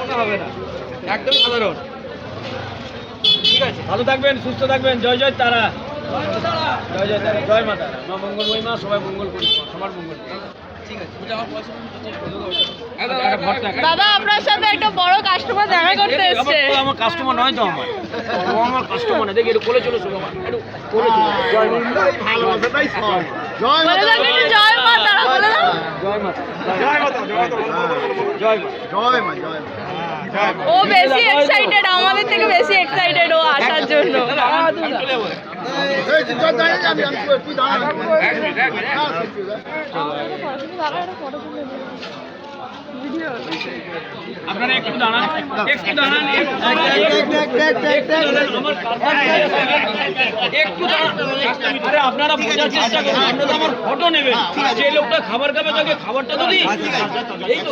না হবে না, একদমই সাধারণ। ঠিক আছে, ভালো থাকবেন, সুস্থ থাকবেন। জয় জয় তারা, জয় জয় তারা, জয় মা তারা, মা মঙ্গলময়ী মা, সবাই মঙ্গল করি, সবার মঙ্গল। ঠিক আছে, দাদা আপনার সাথে একটা বড় কাস্টমার দেখা করতে এসেছে। আমার কাস্টমার নয় তো, আমার ও আমার কাস্টমার না। দেখি একটু কোলে চলে শোনো, একটু কোলে চলো। জয় মা, ভালোবাসাটাই সব। জয় বলে দাও একটু জয় মা তারা, বলে দাও। জয় মা, জয় মা, জয় মা, জয় মা, জয় মা। ও বেশি এক্সাইটেড, আমাদের থেকে বেশি এক্সাইটেড ও আসার জন্য। এই তুই দাঁড়িয়ে যাবি, তুই দাঁড়া। আপনারা একটু দাঁড়ান, একটু দাঁড়ান, একটু দাঁড়ান। আরে আপনারা বোঝার চেষ্টা করুন, আপনারা আমার ফটো নেবেন। যে লোকটা খাবার খাবে তাকে খাবারটা তো দিই। এই তো